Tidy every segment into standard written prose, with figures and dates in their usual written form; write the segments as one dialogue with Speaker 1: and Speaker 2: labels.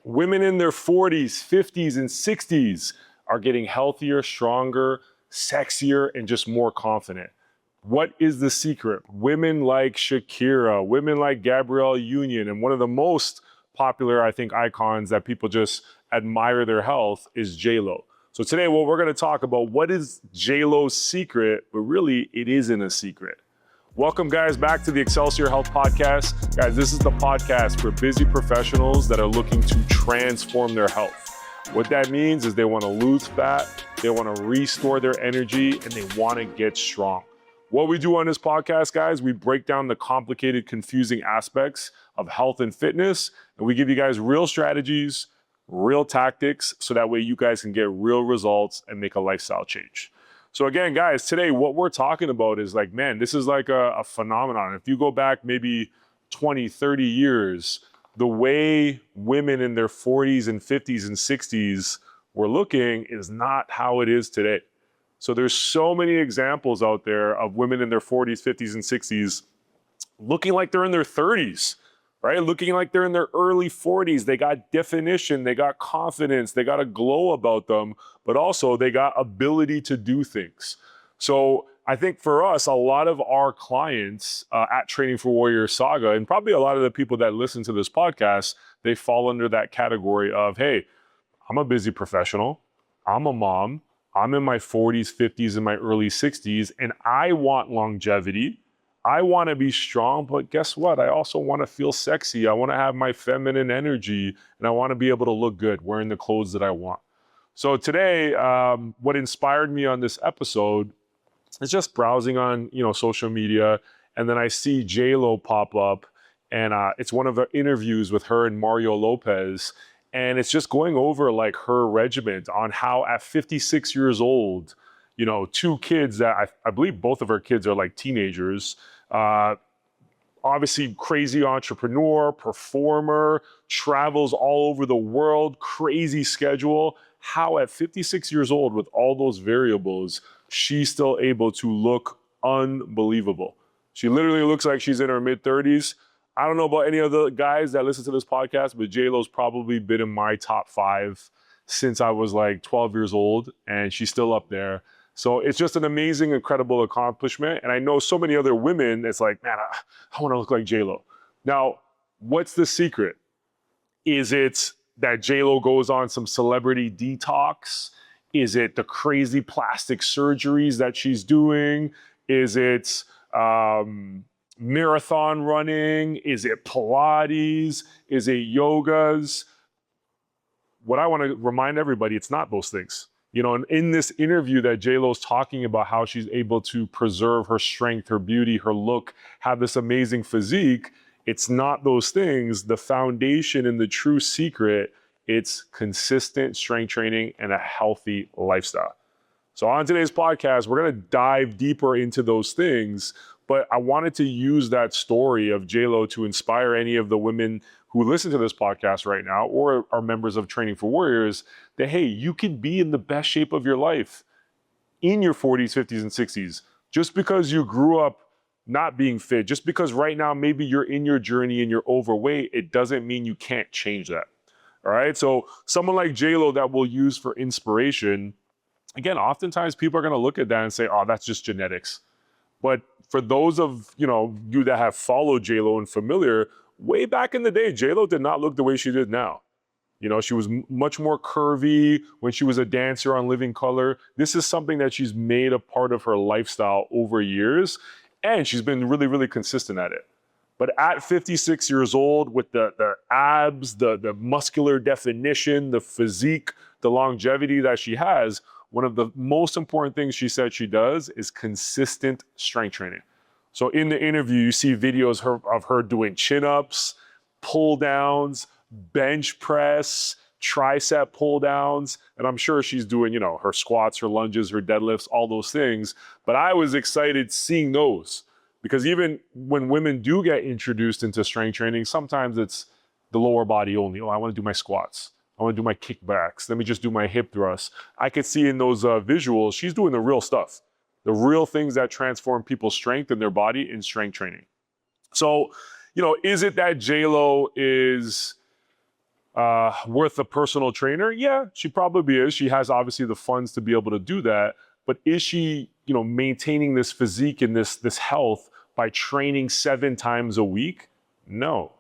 Speaker 1: Women in their 40s, 50s, and 60s are getting healthier, stronger, sexier, and just more confident. What is the secret? Women like Shakira, women like Gabrielle Union, and one of the most popular, I think, icons that people just admire their health is J.Lo. So today, what we're gonna talk about, what is J.Lo's secret, but really it isn't a secret. Welcome guys back to the Excelsior Health Podcast. Guys, this is the podcast for busy professionals that are looking to transform their health. What that means is they wanna lose fat, they wanna restore their energy, and they wanna get strong. What we do on this podcast, guys, we break down the complicated, confusing aspects of health and fitness, and we give you guys real strategies, real tactics, so that way you guys can get real results and make a lifestyle change. So again, guys, today what we're talking about is like, man, this is like a phenomenon. If you go back maybe 20, 30 years, the way women in their 40s and 50s and 60s were looking is not how it is today. So there's so many examples out there of women in their 40s, 50s, and 60s looking like they're in their 30s, right? Looking like they're in their early 40s. They got definition, they got confidence, they got a glow about them, but also they got ability to do things. So I think for us, a lot of our clients at Training for Warrior Saga, and probably a lot of the people that listen to this podcast, they fall under that category of, hey, I'm a busy professional, I'm a mom, I'm in my 40s, 50s, and my early 60s, and I want longevity. I want to be strong, but guess what? I also want to feel sexy. I want to have my feminine energy, and I want to be able to look good wearing the clothes that I want. So today, what inspired me on this episode is just browsing on, social media, and then I see J.Lo pop up, and it's one of the interviews with her and Mario Lopez, and it's just going over like her regiment on how at 56 years old, two kids that I believe both of her kids are like teenagers. Obviously crazy entrepreneur, performer, travels all over the world, crazy schedule. How at 56 years old with all those variables, she's still able to look unbelievable. She literally looks like she's in her mid-30s. I don't know about any of the guys that listen to this podcast, but J.Lo's probably been in my top 5 since I was like 12 years old, and she's still up there. So it's just an amazing, incredible accomplishment. And I know so many other women, it's like, man, I want to look like J.Lo. Now, what's the secret? Is it that J.Lo goes on some celebrity detox? Is it the crazy plastic surgeries that she's doing? Is it marathon running? Is it Pilates? Is it yogas? What I want to remind everybody, it's not those things. And in this interview that J.Lo's talking about how she's able to preserve her strength, her beauty, her look, have this amazing physique, it's not those things. The foundation and the true secret, it's consistent strength training and a healthy lifestyle. So on today's podcast, we're going to dive deeper into those things, but I wanted to use that story of J.Lo to inspire any of the women who listen to this podcast right now or are members of Training for Warriors that, hey, you can be in the best shape of your life in your 40s, 50s, and 60s. Just because you grew up not being fit, just because right now maybe you're in your journey and you're overweight, it doesn't mean you can't change that. All right? So someone like J.Lo that we'll use for inspiration, again, oftentimes people are going to look at that and say, oh, that's just genetics. But for those of you that have followed J.Lo and familiar, way back in the day, J.Lo did not look the way she did now. She was much more curvy when she was a dancer on Living Color. This is something that she's made a part of her lifestyle over years, and she's been really, really consistent at it. But at 56 years old, with the abs, the muscular definition, the physique, the longevity that she has, one of the most important things she said she does is consistent strength training. So in the interview, you see videos of her doing chin-ups, pull-downs, bench press, tricep pull-downs, and I'm sure she's doing, her squats, her lunges, her deadlifts, all those things. But I was excited seeing those because even when women do get introduced into strength training, sometimes it's the lower body only. Oh, I want to do my squats. I want to do my kickbacks. Let me just do my hip thrusts. I could see in those visuals, she's doing the real stuff. The real things that transform people's strength in their body in strength training. So, is it that J.Lo is worth a personal trainer? Yeah, she probably is. She has obviously the funds to be able to do that. But is she, maintaining this physique and this health by training 7 times a week? No.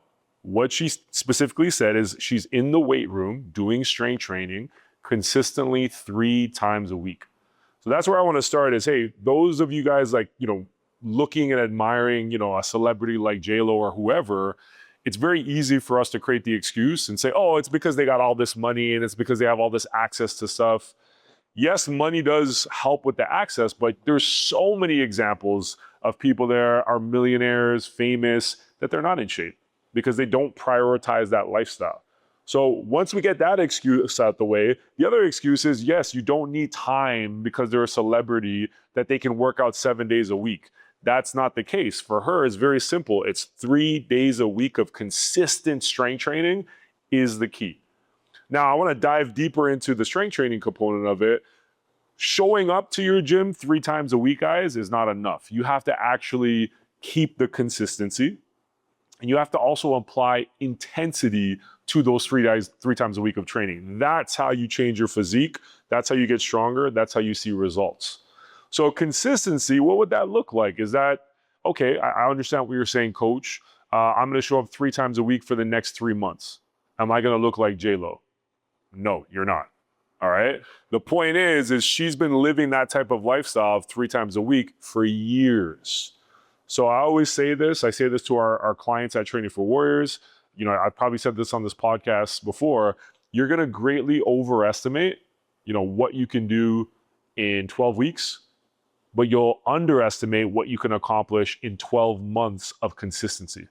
Speaker 1: What she specifically said is she's in the weight room doing strength training consistently 3 times a week. So that's where I want to start is, hey, those of you guys looking and admiring, a celebrity like J.Lo or whoever, it's very easy for us to create the excuse and say, oh, it's because they got all this money and it's because they have all this access to stuff. Yes, money does help with the access, but there's so many examples of people there are millionaires, famous, that they're not in shape because they don't prioritize that lifestyle. So once we get that excuse out the way, the other excuse is, yes, you don't need time because they're a celebrity that they can work out 7 days a week. That's not the case. For her, it's very simple. It's 3 days a week of consistent strength training is the key. Now, I want to dive deeper into the strength training component of it. Showing up to your gym 3 times a week, guys, is not enough. You have to actually keep the consistency. And you have to also apply intensity to those 3 times a week of training. That's how you change your physique. That's how you get stronger. That's how you see results. So consistency, what would that look like? Is that, okay, I understand what you're saying, coach. I'm going to show up 3 times a week for the next 3 months. Am I going to look like J.Lo? No, you're not. All right. The point is she's been living that type of lifestyle 3 times a week for years. So I always say this. I say this to our clients at Training for Warriors. I probably said this on this podcast before. You're going to greatly overestimate, what you can do in 12 weeks, but you'll underestimate what you can accomplish in 12 months of consistency,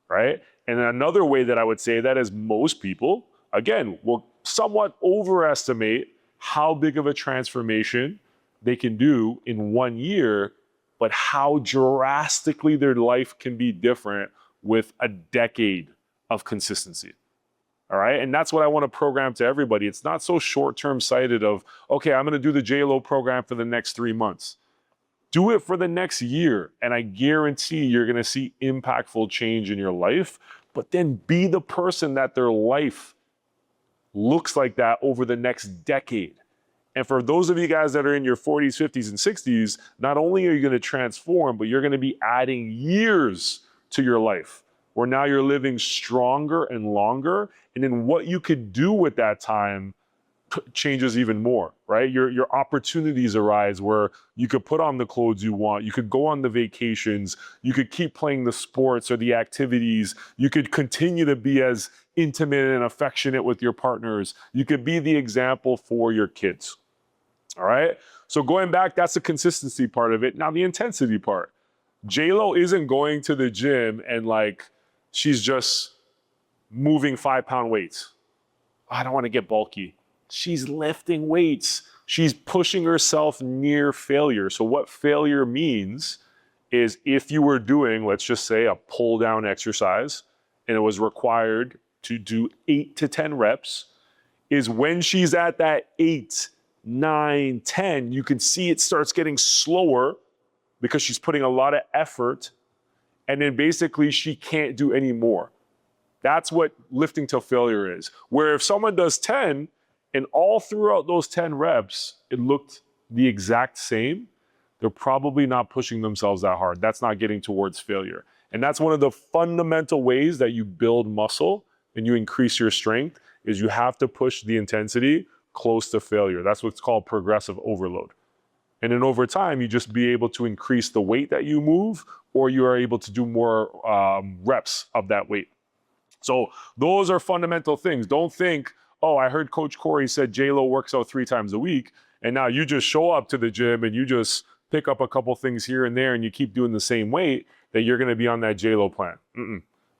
Speaker 1: right? And another way that I would say that is most people, again, will somewhat overestimate how big of a transformation they can do in 1 year, but how drastically their life can be different with a decade of consistency. All right. And that's what I want to program to everybody. It's not so short-term sighted of, okay, I'm going to do the J.Lo program for the next 3 months. Do it for the next year. And I guarantee you're going to see impactful change in your life, but then be the person that their life looks like that over the next decade. And for those of you guys that are in your 40s, 50s, and 60s, not only are you going to transform, but you're going to be adding years to your life where now you're living stronger and longer. And then what you could do with that time changes even more, right? Your opportunities arise where you could put on the clothes you want. You could go on the vacations. You could keep playing the sports or the activities. You could continue to be as intimate and affectionate with your partners. You could be the example for your kids. All right. So going back, that's the consistency part of it. Now the intensity part. J.Lo isn't going to the gym and she's just moving 5-pound weights. I don't want to get bulky. She's lifting weights. She's pushing herself near failure. So what failure means is if you were doing, let's just say, a pull down exercise and it was required to do 8 to 10 reps, is when she's at that 8, 9, 10, you can see it starts getting slower because she's putting a lot of effort, and then basically she can't do any more. That's what lifting to failure is. Where if someone does 10 and all throughout those 10 reps, it looked the exact same, they're probably not pushing themselves that hard. That's not getting towards failure. And that's one of the fundamental ways that you build muscle and you increase your strength is you have to push the intensity close to failure. That's what's called progressive overload. And then over time, you just be able to increase the weight that you move, or you are able to do more reps of that weight. So those are fundamental things. Don't think, oh, I heard Coach Cory said J.Lo works out 3 times a week, and now you just show up to the gym and you just pick up a couple things here and there and you keep doing the same weight, that you're going to be on that J.Lo plan.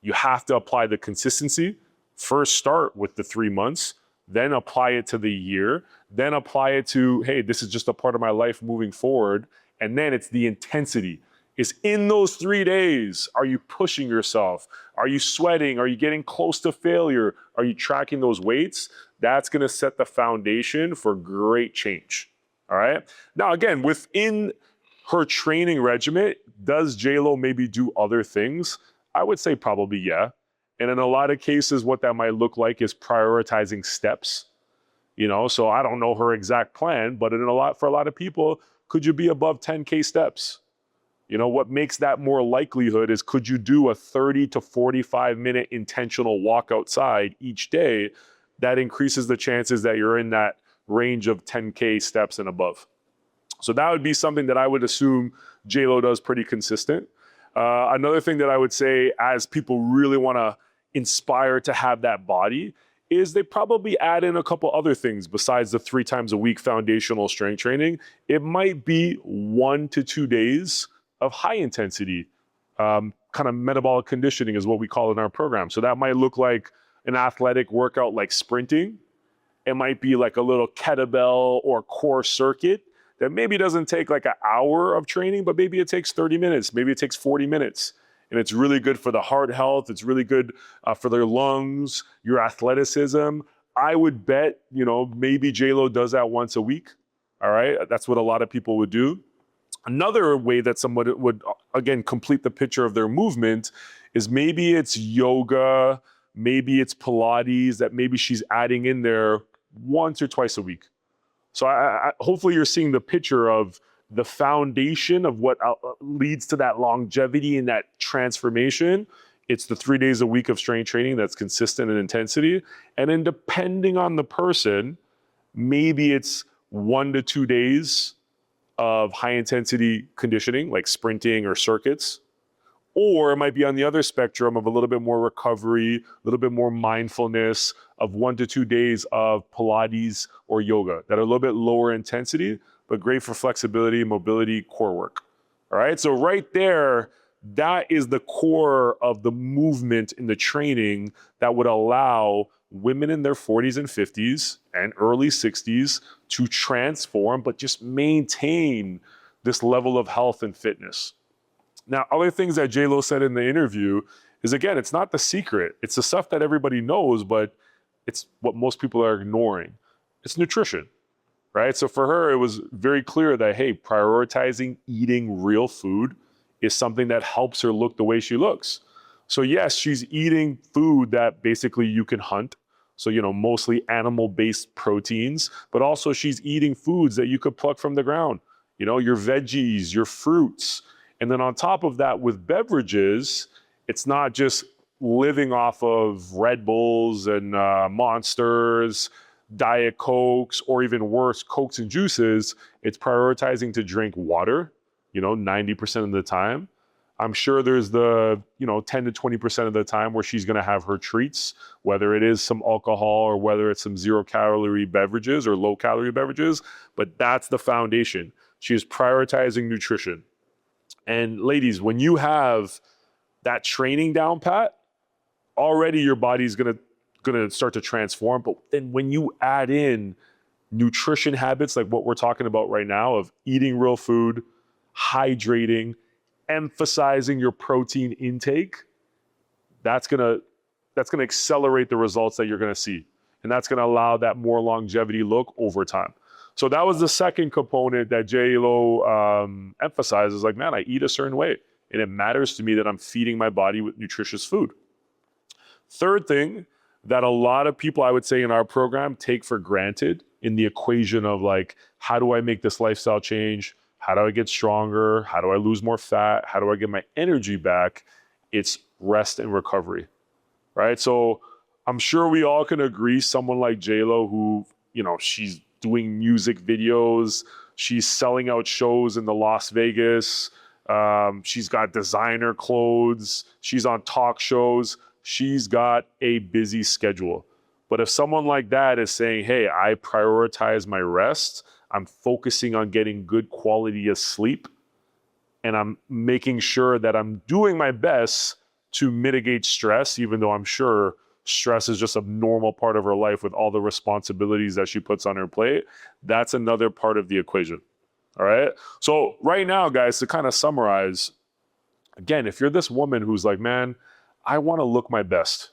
Speaker 1: You have to apply the consistency. First start with the 3 months, then apply it to the year, then apply it to, hey, this is just a part of my life moving forward. And then it's the intensity. Is in those 3 days, are you pushing yourself? Are you sweating? Are you getting close to failure? Are you tracking those weights? That's going to set the foundation for great change. All right. Now, again, within her training regimen, does J.Lo maybe do other things? I would say probably, yeah. And in a lot of cases, what that might look like is prioritizing steps. So I don't know her exact plan, but for a lot of people, could you be above 10K steps? What makes that more likelihood is, could you do a 30 to 45 minute intentional walk outside each day? That increases the chances that you're in that range of 10K steps and above. So that would be something that I would assume J.Lo does pretty consistent. Another thing that I would say, as people really want to inspire to have that body, is they probably add in a couple other things besides the 3 times a week foundational strength training. It might be 1 to 2 days of high intensity, kind of metabolic conditioning is what we call it in our program. So that might look like an athletic workout like sprinting. It might be like a little kettlebell or core circuit that maybe doesn't take like an hour of training, but maybe it takes 30 minutes, maybe it takes 40 minutes. And it's really good for the heart health. It's really good for their lungs, your athleticism. I would bet, maybe J.Lo does that once a week. All right. That's what a lot of people would do. Another way that someone would, again, complete the picture of their movement is maybe it's yoga, maybe it's Pilates, that maybe she's adding in there once or twice a week. So hopefully you're seeing the picture of the foundation of what leads to that longevity and that transformation. It's the 3 days a week of strength training that's consistent in intensity. And then depending on the person, maybe it's 1 to 2 days of high intensity conditioning like sprinting or circuits. Or it might be on the other spectrum of a little bit more recovery, a little bit more mindfulness, of 1 to 2 days of Pilates or yoga that are a little bit lower intensity, but great for flexibility, mobility, core work. All right. So right there, that is the core of the movement in the training that would allow women in their 40s and 50s and early 60s to transform, but just maintain this level of health and fitness. Now, other things that J.Lo said in the interview is, again, it's not the secret. It's the stuff that everybody knows, but it's what most people are ignoring. It's nutrition, right? So for her, it was very clear that, hey, prioritizing eating real food is something that helps her look the way she looks. So yes, she's eating food that basically you can hunt. So, mostly animal-based proteins, but also she's eating foods that you could pluck from the ground. Your veggies, your fruits. And then on top of that, with beverages, it's not just living off of Red Bulls and Monsters, Diet Cokes, or even worse, Cokes and juices. It's prioritizing to drink water, 90% of the time. I'm sure there's the, 10 to 20% of the time where she's going to have her treats, whether it is some alcohol or whether it's some 0-calorie beverages or low-calorie beverages. But that's the foundation. She is prioritizing nutrition. And ladies, when you have that training down pat, already your body's gonna start to transform. But then when you add in nutrition habits like what we're talking about right now, of eating real food, hydrating, emphasizing your protein intake, that's gonna accelerate the results that you're gonna see. And that's gonna allow that more longevity look over time. So that was the second component that J.Lo emphasizes, like, man, I eat a certain way, and it matters to me that I'm feeding my body with nutritious food. Third thing that a lot of people, I would say, in our program take for granted in the equation of, like, how do I make this lifestyle change? How do I get stronger? How do I lose more fat? How do I get my energy back? It's rest and recovery, right? So I'm sure we all can agree, someone like J.Lo, who, she's doing music videos, she's selling out shows in the Las Vegas, she's got designer clothes, she's on talk shows, she's got a busy schedule. But if someone like that is saying, hey, I prioritize my rest, I'm focusing on getting good quality of sleep, and I'm making sure that I'm doing my best to mitigate stress, even though I'm sure stress is just a normal part of her life with all the responsibilities that she puts on her plate, that's another part of the equation. All right. So right now, guys, to kind of summarize, again, if you're this woman who's like, man, I want to look my best.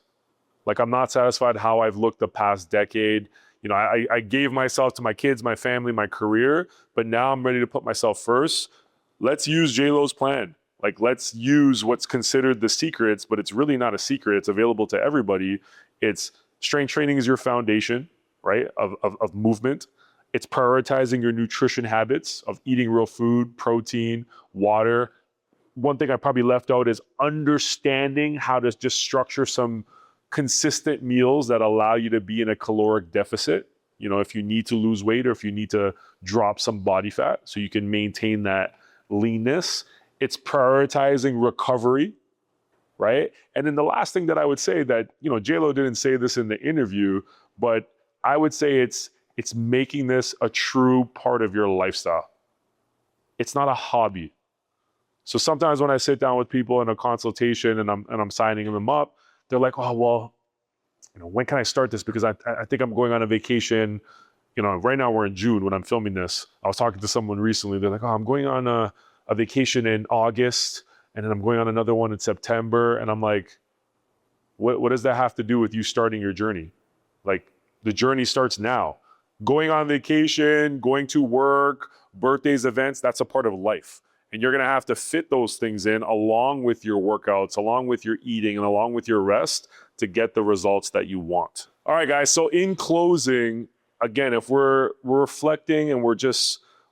Speaker 1: Like, I'm not satisfied how I've looked the past decade. I gave myself to my kids, my family, my career, but now I'm ready to put myself first. Let's use J.Lo's plan. Like, let's use what's considered the secrets, but it's really not a secret. It's available to everybody. It's strength training is your foundation, right, of movement. It's prioritizing your nutrition habits of eating real food, protein, water. One thing I probably left out is understanding how to just structure some consistent meals that allow you to be in a caloric deficit. You know, if you need to lose weight or if you need to drop some body fat so you can maintain that leanness. It's prioritizing recovery, right? And then the last thing that I would say that, you know, J.Lo didn't say this in the interview, but I would say it's making this a true part of your lifestyle. It's not a hobby. So sometimes when I sit down with people in a consultation and I'm signing them up, they're like, oh, well, you know, when can I start this? Because I think I'm going on a vacation. You know, right now we're in June when I'm filming this. I was talking to someone recently. They're like, oh, I'm going on a vacation in August, and then I'm going on another one in September. And I'm like, what does that have to do with you starting your journey? Like, the journey starts now. Going on vacation, going to work, birthdays, events, that's a part of life. And you're gonna have to fit those things in along with your workouts, along with your eating, and along with your rest to get the results that you want. All right, guys, so in closing, again, if we're reflecting and we're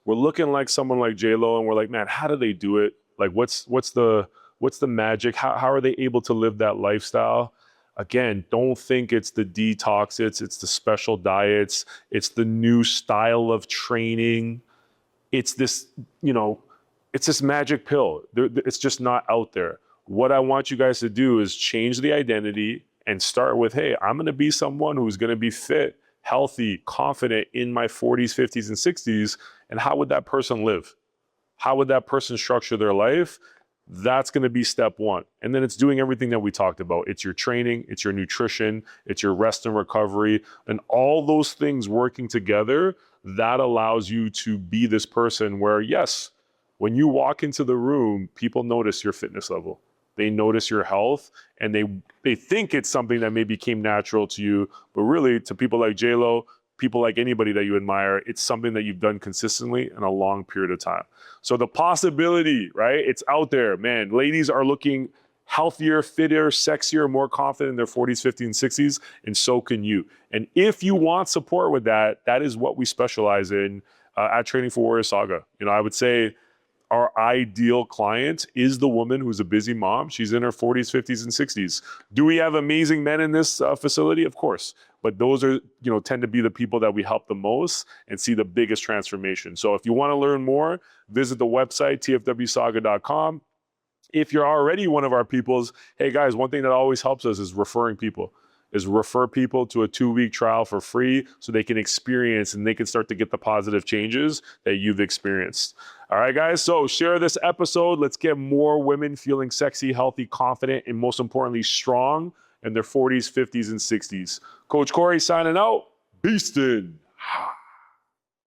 Speaker 1: looking like someone like J.Lo and we're like, man, how do they do it? Like, what's the magic? How are they able to live that lifestyle? Again, don't think it's the detoxes, it's the special diets, it's the new style of training. It's this, you know, it's this magic pill. It's just not out there. What I want you guys to do is change the identity and start with, hey, I'm gonna be someone who's gonna be fit, healthy, confident in my 40s, 50s, and 60s. And how would that person live? How would that person structure their life? That's gonna be step one. And then it's doing everything that we talked about. It's your training, it's your nutrition, it's your rest and recovery, and all those things working together, that allows you to be this person where, yes, when you walk into the room, people notice your fitness level. They notice your health, and they think it's something that maybe came natural to you, but really to people like J.Lo, people like anybody that you admire, it's something that you've done consistently in a long period of time. So the possibility, right? It's out there, man. Ladies are looking healthier, fitter, sexier, more confident in their 40s, 50s, and 60s, and so can you. And if you want support with that, that is what we specialize in at Training for Warrior Saga. You know, I would say our ideal client is the woman who's a busy mom. She's in her 40s, 50s, and 60s. Do we have amazing men in this facility? Of course. But those are, you know, tend to be the people that we help the most and see the biggest transformation. So if you want to learn more, visit the website, tfwsaga.com. If you're already one of our peoples, hey guys, one thing that always helps us is referring people. Is refer people to a 2-week trial for free so they can experience and they can start to get the positive changes that you've experienced. All right, guys, so share this episode. Let's get more women feeling sexy, healthy, confident, and most importantly, strong in their 40s, 50s, and 60s. Coach Cory signing out. Beastin'.